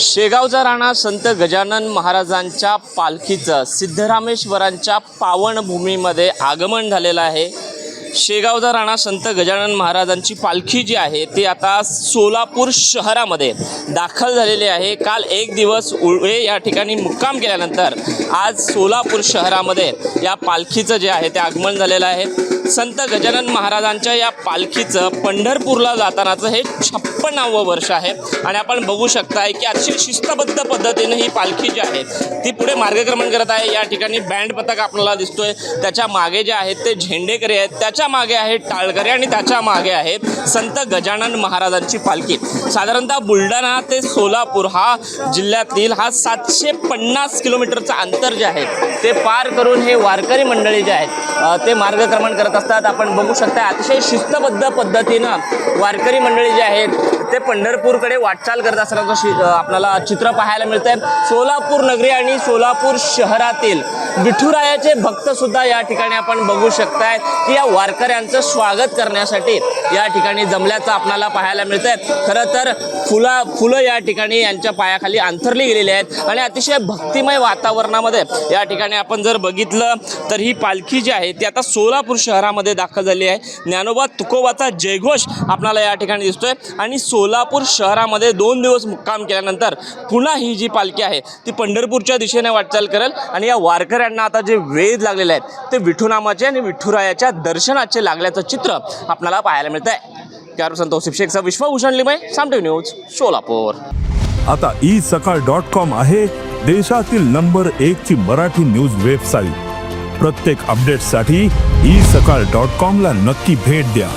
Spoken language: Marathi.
शेगावचा राणा संत गजानन महाराजांच्या पालखीचं सिद्धरामेश्वरांच्या पावनभूमीमध्ये आगमन झालेलं आहे। शेगावचा राणा संत गजानन महाराजांची पालखी जी आहे ती आता सोलापूर शहरामध्ये दाखल झालेली आहे। काल एक दिवस उळे या ठिकाणी मुक्काम केल्यानंतर आज सोलापूर शहरामध्ये या पालखीचं जे आहे ते आगमन झालेलं आहे। संत गजानन महाराजांच्या या पालखीचं पंढरपूरला जातानाचं हे 56वे वर्ष आहे आणि आपण बघू शकताय की अतिशय शिस्तबद्ध पद्धतीने ही पालखी जी आहे ती पुढे मार्गक्रमण करत आहे। या ठिकाणी बँड पथक आपल्याला दिसतोय, त्याच्या मागे जे आहेत ते झेंडेकरी आहेत, त्याच्या मागे आहे टाळकरी आणि त्याच्या मागे आहे संत गजानन महाराजांची पालखी। साधारणतः बुलढाणा ते सोलापूर हा जिल्ह्यातील हा 750 किलोमीटरचं अंतर जे आहे ते पार करून हे वारकरी मंडळी जे आहेत ते मार्गक्रमण करत असतात। आपण बघू शकता अतिशय शिस्तबद्ध पद्धतीनं वारकरी मंडळी जे आहेत ते पंढरपूरकडे वाटचाल करत असल्याचं आपल्याला चित्र पाहायला मिळतंय। सोलापूर नगरी आणि सोलापूर शहरातील विठुरायाचे भक्त सुद्धा या ठिकाणी आपण बघू शकताय की या वारकऱ्यांचं स्वागत करण्यासाठी या ठिकाणी जमल्याचं आपल्याला पाहायला मिळतंय। खरं तर फुलं या ठिकाणी यांच्या पायाखाली अंथरली गेलेली आहेत आणि अतिशय भक्तिमय वातावरणामध्ये या ठिकाणी आपण जर बघितलं तर ही पालखी जी आहे ती आता सोलापूर शहरामध्ये दाखल झाली आहे। ज्ञानोबा तुकोबाचा जयघोष आपल्याला या ठिकाणी दिसतोय आणि सोलापूर शहरामध्ये 2 दिवस मुक्काम केल्यानंतर पुन्हा ही जी पालखी आहे ती पंढरपूरच्या दिशेने वाटचाल करेल आणि या वारकऱ्यांना आता जे वेध लागलेले आहेत ते विठुनामाचे आणि विठुरायाच्या दर्शनाचे लागल्याचं चित्र आपल्याला पाहायला मिळतंय। त्यावर संतोष शिक्षकचा विश्वभूषण लिमय, साम टीव्ही न्यूज, सोलापूर। आता isakal.com आहे देशातील नंबर 1 ची मराठी न्यूज वेबसाईट। प्रत्येक अपडेटसाठी isakal.com ला नक्की भेट द्या।